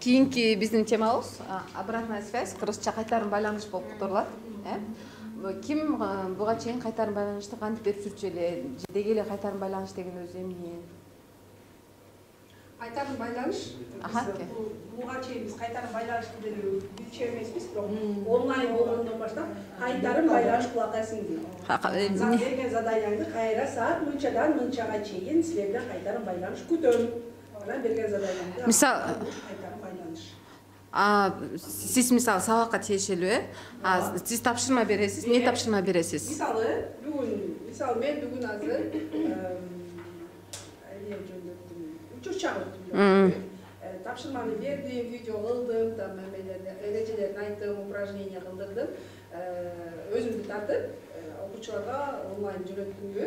Кийинки биздин темабыз обратная связь, кыргызча кайтарым байланыш болуп которулат. Ким буга чейин кайтарым байланышты кантип берип жүрчү эле, деги эле кайтарым байланыш деген өзү эмне? Кайтарым байланыш. Буга чейин биз кайтарым байланышты деле билчү эмеспиз, бирок онлайн болгондон баштап кайтарым байланыш кыла аласыңыз. Берген заданияңды кайра саат мынчадан мынчага чейин силерде кайтарым байланыш күтөм. Берген заданияңды кайтарым байланыш. Siz misal sabakka тиешелүү, siz тапшырма бересиз, эмне тапшырма бересиз? Мисалы мен бүгүн азыр учур чагырттым. Тапшырманы бердим, видео кылдым, там эрежелерин айттым, упражнение кылдырдым. Өзүмдү тартып, окуучуларга онлайн жөнөттүмбү.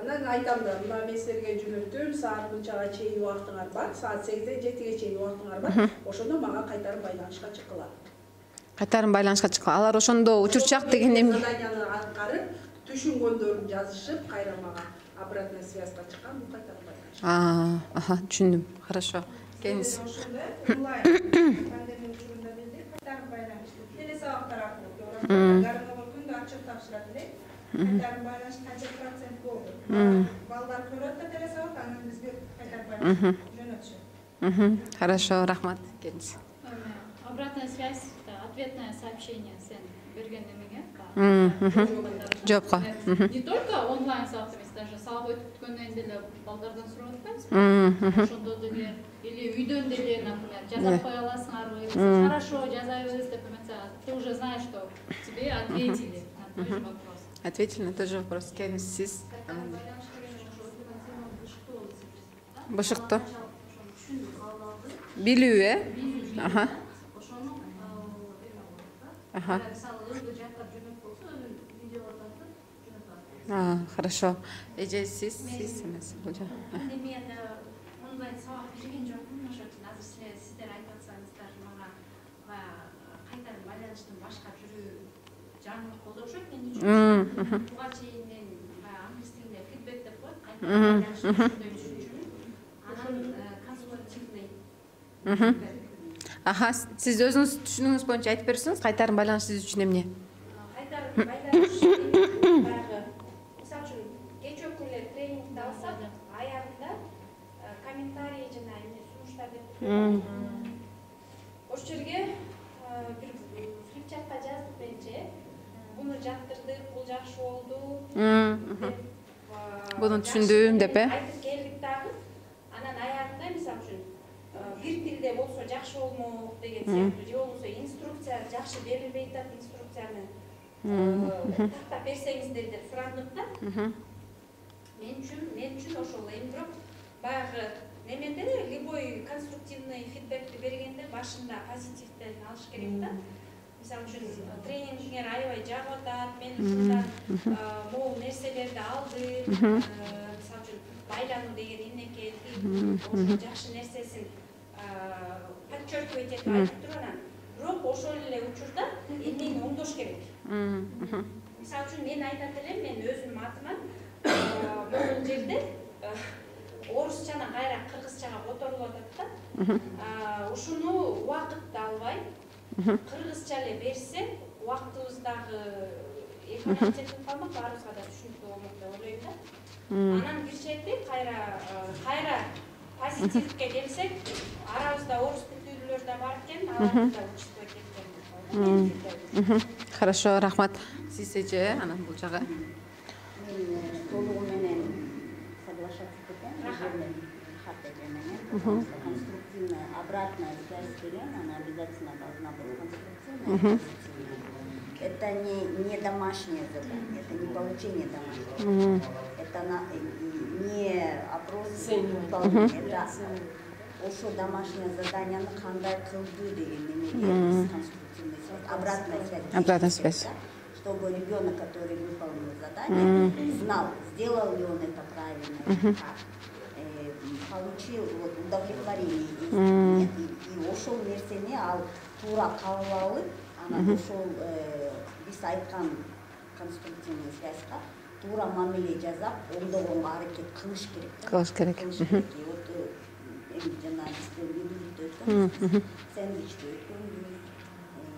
Анан айтам да, мына мен силерге жөнөттүм, саат мынчага чейин убактыңар бар, саат 8-ден 7-ге чейин убактыңар бар. Ошондо мага кайтарым байланышка чыккыла. Кайтарым байланышка чыккыла. Алар ошондо учурчак деген эмне? Заданияны аткарып, түшүнгөндөрүн жазышып, кайра мага обратная связьга чыккан бул кайтарым байланыш. Түшүндүм. Хорошо. Кеңиз. Онлайн пандемия учурунда бизде кайтарым байланыш теле сабактар аркылуу күндө ачып тапшырат элек. Кайтарым байланыш канча процент болду? Балдар көрөт да теле сабак, анан бизге кайтарым байланыш жөнөтүшөт. Хорошо, рахмат. Кеңиз. Обратная связь, ответное сообщение сен берген немеге? Жоопко. Не только онлайн сабак эмес, даже сабак өтүп бүткөндөн деле балдардан сурап атпайсызбы? Ошондо деле или үйдөн деле, например, жазап кое аласыңарбы? Хорошо, жазайбыз деп эмесе, ты уже знаешь, что тебе ответили на твой же вопрос. Ответили на тот же вопрос. Кеңиз, сиз? Бышыктоо. Билүү, Хорошо. Эже сиз эмес. Мен онлайн сабак берген жокмун, ошондон азыр сиздер айтып атсаңыздар мага кайтарым байланыштын башка түрү жаңылык болду окшойт мен үчүн. Буга чейин мен англис тилинде фидбек деп коет, кайтарым байланыштын ошондой түшүнчүмүн. Анан консультативный. Сиз өзүңүз түшүнүгүңүз боюнча айтып берсеңиз, кайтарым байланыш сиз үчүн эмне? Кайтарым байланыш баягы мисалы үчүн кечээ күнү тренингди алсак, аягында комментарий жана эмне сунуштар деп ошол жерге бир флипчартка жаздык менче. Буну жактырдык, бул жакшы болду деп. Буну түшүндүм деп, айтып келдик дагы. Анан аягында мисалы үчүн бир тилде болсо жакшы болмок деген сыяктуу, же болбосо инструкция жакшы берилбей атат, инструкцияны тактап берсеңиздер деп сурадык да. Мен үчүн ошол эми бирок баягы немеде любой конструктивный фидбекти бергенде башында позитивден алыш керек да. Мисалы үчүн тренингиңер аябай жагып атат, мен ушундан могул нерселерди алдым. Мисалы үчүн байлануу деген эмне экен, ошол жакшы нерсесин подчеркивать этип айтып туруп анан, бирок ошол эле учурда эмнени оңдош керек. Мисалы үчүн мен айтат элем, мен өзүмдүн атыман могул жерде орусчаны кайра кыргызчага которулуп атат да. Ушуну убакытты албай, кыргызча эле берсе, убактыбыздагы экономия чечилип калмак, баарыбызга да түшүнүктүү болмок деп ойлойм да. Анан бир чети кайра позитивке келсек, арабызда орус тилдүүлөр да бар экен, аларды да учитывать эткенбиз. Хорошо, рахмат. Сиз эже, анан бул жагы. Толугу менен соглашаться этем, конструктивная обратная связь деген, она обязательно должна быть конструктивная. Это не домашнее задание, это не получение домашнего. Это не опрос выполнения, это ошо домашнее задание кандай кылды деген немеге конструктивная связь, обратная связь. Чтобы ребенок, который выполнил задание, знал, сделал ли он это правильно, получил удовлетворение и ошол нерсени ал туура кабыл алып, анан ошол биз айткан конструктивный связьга туура мамиле жасап, оңдогонго аракет кылыш керек. Кылыш керек. Эми жана биздин өткөн. Сэндвичти өткөнбүз.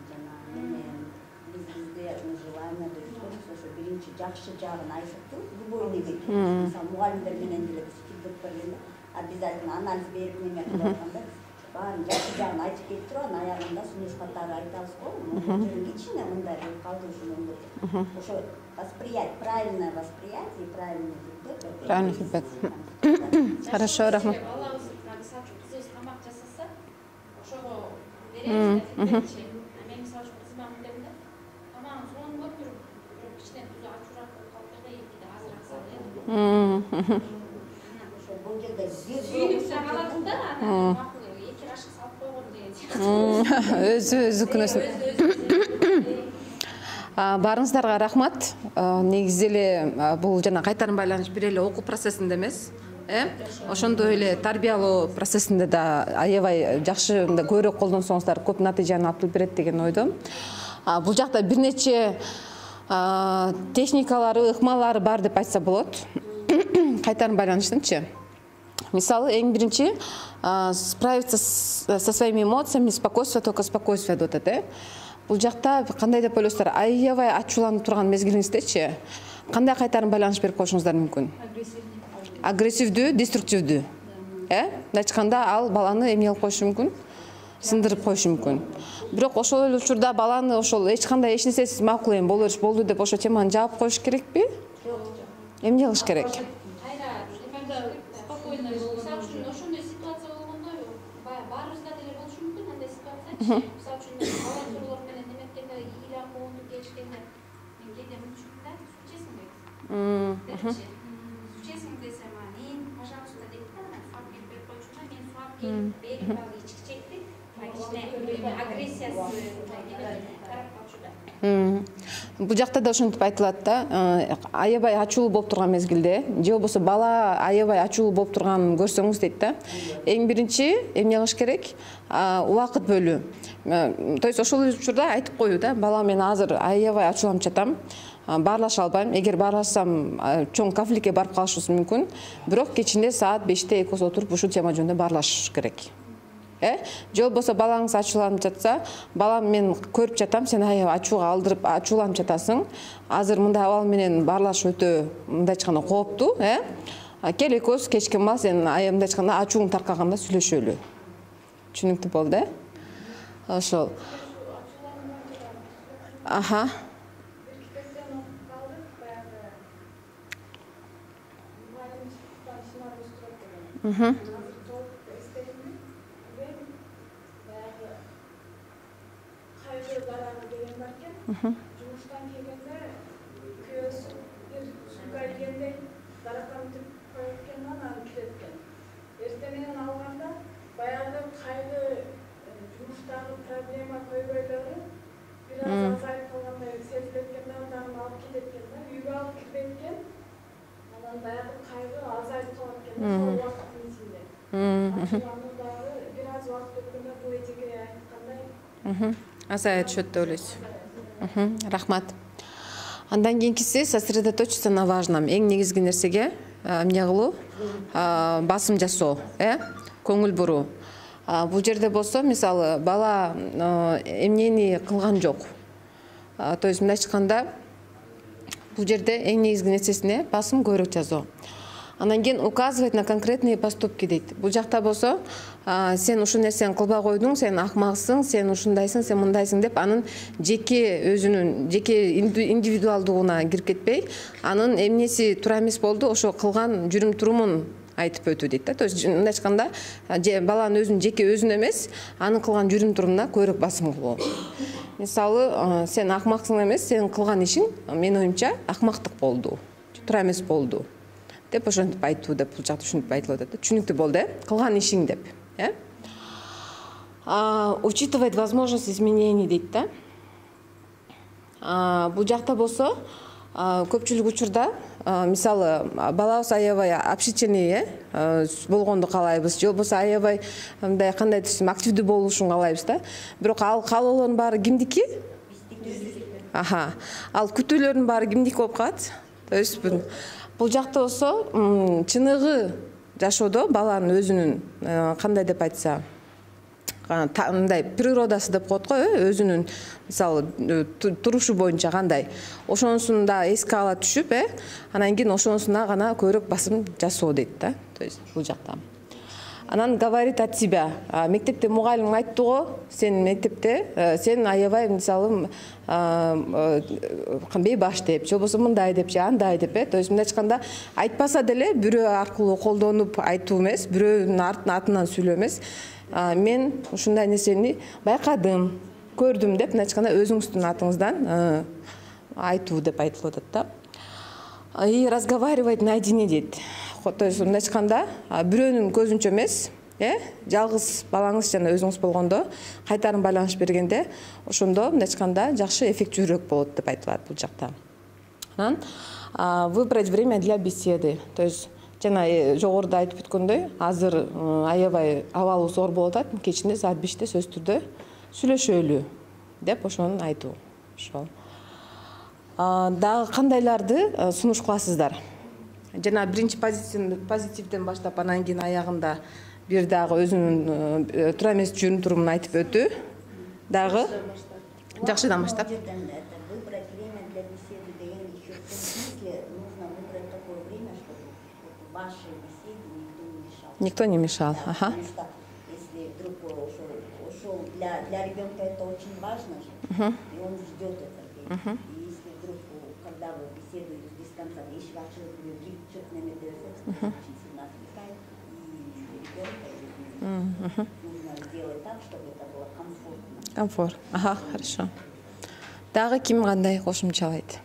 Жана менен бизде желанияда өткөнбүз. Ошо биринчи жакшы жагын айтып, любой неге. Мисалы мугалимдер менен деле биз фидбек бергенде обязательно анализ берип неме кылып атканда баарын жакшы жагын айтып кетип туруп, анан аягында сунуш катары айтабыз го. Кичине мындай болуп калды ушунун. Ошо восприятие, правильное восприятие, правильный фидбек. Правильный фидбек. Хорошо, рахмат. Балабыз мисалы үчүн кызыбыз тамак жасаса, ошого беребиз да фидбекчи. Мен мисалы үчүн кызыма мындаймын да, тамагын сонуп туруп, бирок кичине тузу ачуураак болуп калды, экиде азыраак сал. Бул жерде Сүйүнүп сагалат да, анан макул эки кашык салып койгон деген. Өзү күнөөсүн. Барыңыздарга рахмат. Негизи эле бул жана кайтарым байланыш бир эле окуу процессинде эмес. Ошондой эле тарбиялоо процессинде да аябай жакшы көбүрөөк колдонсоңуздар көп натыйжаны алып берет деген ойдом. Бул жакта бир нече техникалары, ыкмалары бар деп айтса болот. Кайтарым байланыштынчы. Мисалы, эң биринчи справиться со своими эмоциями, спокойствие, только спокойствие деп атат. Бул жакта кандай деп ойлойсуздар? Аябай ачууланып турган мезгилиңиздечи кандай кайтарым байланыш берип коюшуңуздар мүмкүн? Агрессивдүү, деструктивдүү. Мындай айтканда ал баланы эмне кылып коюшу мүмкүн? Сындырып коюшу мүмкүн. Бирок ошол эле учурда баланы ошол эч кандай эч нерсесиз макул эми боло бериш болду деп ошо теманы жаап коюш керекпи? Эмне кылыш керек? Спокойно, мисалы үчүн ошондой ситуация болгондо баарыбызда деле болушу мүмкүн андай ситуация. Мисалы үчүн волонтерлор менен неметкенде ийгилик акыбыңды келишкенде мен кээде мынтчумун да, суу ичесиңби? Депчи. Суу ичесиң десем, пожалуйста дейт да, суу алып келип берип койчумун да, мен суу алып келип берип ал ички чекти, кичине агрессиясы тарап калчу да. Бул жакта да ошентип айтылат да, аябай ачуулуу болуп турган мезгилде, же болбосо бала аябай ачуулуу болуп турганын көрсөңүз дейт да, эң биринчи эмне кылыш керек? Убакыт бөлүү. То есть ошол учурда айтып коюу да, бала мен азыр аябай ачууланып жатам, баарлаша албайм. Эгер баарлашсам чоң конфликтке барып калышыбыз мүмкүн. Бирок кечинде саат 5-те экөөбүз отуруп ушул тема жөнүндө баарлашыш керек. Же болбосо балаңыз ачууланып жатса, балам мен көрүп жатам, сен аябай ачууга алдырып, ачууланып жатасың. Азыр мындай абал менен баарлашуу өтө мындай айтканда кооптуу, Кел экөөбүз кечки мал сен мындай айтканда ачууң таркаганда сүйлөшөлү. Түшүнүктүү болду, Ошол. Аха. Жумуштан келгенде күйөөсү бир сууга ийгенде даракан түп коюп экен, анан кирет экен. Эртеңинен алганда баягы кайгы жумуштагы проблема көйгөйлөрү бир аз азайып калгандай сезилет экен да, дагы алып кетет экен да, үйгө алып кирбейт экен. Анан баягы кайгы азайып калат экен да, ошол убакыттын ичинде. Ачуулануу дагы бир аз убакыт өткөндө бул эжеге айткандай Азая түшөт деп ойлойсуз. Рахмат. Андан кийинкиси сосредоточиться на важном. Эң негизги нерсеге эмне кылуу? Басым жасоо, көңүл буруу. Бул жерде болсо, мисалы, бала эмнени кылган жок. То есть мындай айтканда, бул жерде эң негизги нерсесине басым көбүрөөк жасоо. Анан кийин указывать на конкретные поступки дейт. Бул жакта болсо, сен ушул нерсени кылбай койдуң, сен акмаксың, сен ушундайсың, сен мындайсың деп анын жеке өзүнүн, жеке индивидуалдуугуна кирип кетпей, анын эмнеси туура эмес болду, ошо кылган жүрүм турумун айтып өтүү дейт да. То есть мындай айтканда, баланын өзүнүн жеке өзүнө эмес, анын кылган жүрүм турумуна көбүрөөк басым кылуу. Мисалы, сен акмаксың эмес, сен кылган ишиң, менин оюмча, акмактык болду, туура эмес болду деп ошентип айтуу деп бул жакта ушинтип айтылып атат. Түшүнүктүү болду, кылган ишиң деп. Учитывать возможность изменений дейт да. Бул жакта болсо, көпчүлүк учурда, мисалы, балабыз аябай общительный болгонду каалайбыз, же болбосо аябай мындай кандай десем активдүү болушун каалайбыз да. Бирок ал каалоолордун баары кимдики? Ал күтүүлөрдүн баары кимдики болуп калат? То есть бул жакта болсо, чыныгы жашоодо баланын өзүнүн кандай деп айтса, мындай природасы деп коет го, өзүнүн мисалы турушу боюнча кандай, ошонусун да эске ала түшүп, анан кийин ошонусуна гана көбүрөөк басым жасоо дейт да. То есть бул жакта. Анан говорит от себя. Мектепте мугалим айтты го, сен мектепте, сен аябай мисалы бейбаш деп, же болбосо мындай деп, же андай деп, то есть мындай айтканда айтпаса деле бирөө аркылуу колдонуп айтуу эмес, бирөөнүн атынан сүйлөө эмес. Мен ушундай нерсени байкадым, көрдүм деп, мындай айтканда өзүңүздүн атыңыздан айтуу деп айтылып атат да. И разговаривать наедине дейт. То есть мындай айтканда бирөөнүн көзүнчө эмес, жалгыз балаңыз жана өзүңүз болгондо кайтарым байланыш бергенде ошондо мындай айтканда жакшы эффективирөөк болот деп айтылат бул жакта. Анан выбрать время для беседы. То есть жана жогоруда айтып өткөндөй, азыр аябай абалыбыз оор болуп атат, кечинде саат 5-те сөзсүз түрдө сүйлөшөлү деп ошону айтуу. Ошол. Дагы кандайларды сунуш кыласыздар? Жана биринчи позитивден баштап, анан кийин аягында бир дагы өзүнүн туура эмес жүрүм турумун айтып өтүү. Дагы жакшыдан баштап. Выбрать время для беседы деген еще в том смысле нужно выбрать такое время, чтобы вашей беседе никто не мешал. Никто не мешал. Ага. Потому что если вдруг ушел для ребенка это очень важно же, и он ждет это время. И если вдруг, когда вы беседуете без конца, если ваш человек что-то на очень сильно отвлекает, и ребенка нужно сделать так, чтобы это было комфортно. Комфорт. Ага, хорошо. Дагы ким кандай кошумчалайт?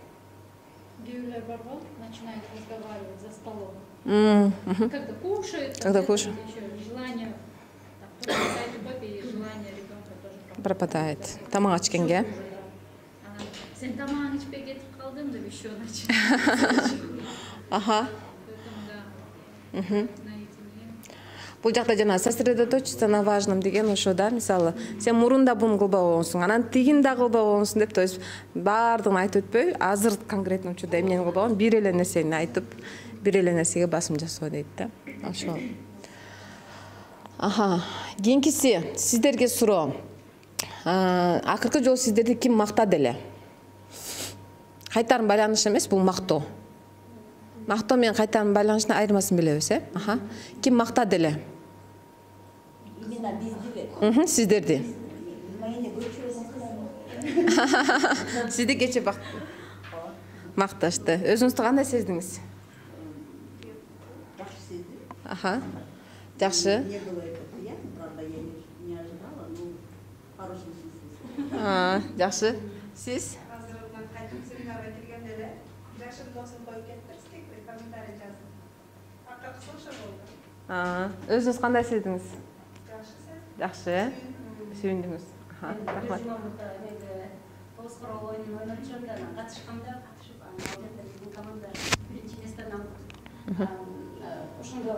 Күйеулер бар го, начинают разговаривать за столом. Когда кушают, Когда кушают. еще желание пропадает любовь, и желание ребенка тоже Пропадает. Тамак ичкенге. Сен тамагың ичпей кетип калдың деп еще начинает. Ага. Поэтому да. Бул жакта жана сосредоточиться на важном деген ошо да, мисалы, сен мурунда буну кылбай койгонсуң, анан тигин да кылбай койгонсуң деп, то есть баардыгын айтып өтпөй, азыр конкретно учурда эмнени кылбай койгон, бир эле нерсени айтып, бир эле нерсеге басым жасоо дейт да. Ошол. Аха, кийинкиси сиздерге суроо. Акыркы жолу сиздерди ким мактады эле? Кайтарым байланыш эмес, бул мактоо. Мактоо менен кайтарым байланыштын айырмасын билебиз, Аха. Ким мактады эле? Именно бездевек. Сиздерди. Мени көчүрөсүң. Сизди кече макташты. Өзүңүздү кандай сездиңиз? Жакшы сездим. Аха. Жакшы. Мне было это приятно, правда, я не ожидала, но в хорошем смысле. Жакшы. Сиз? Азырдан кайтып семинарга келгенде эле жакшы досун коюп кеттирсиз, комментарий жазып. Акыркысы ошо болду. Өзүңүз кандай сездиңиз? Жакшы сездим. Жакшы. Сүйүндүңүз. Рахмат. Тоскор ойынын ойноп жүргөндө катышканда катышып ал жерде биздин команда биринчи месттен алып ошондо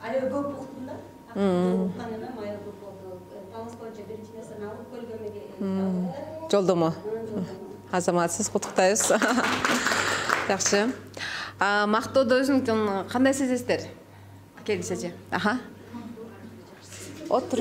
аябай көп уктум да. Уккан эмем аябай көп болду. Талас боюнча биринчи месттен алып көлгөмөгө Жолдомо. Азаматсыз, куттуктайбыз. Жакшы. Мактоодо өзүңүздүн кандай сезесиздер? Келиңиз эже. Аха. Отур.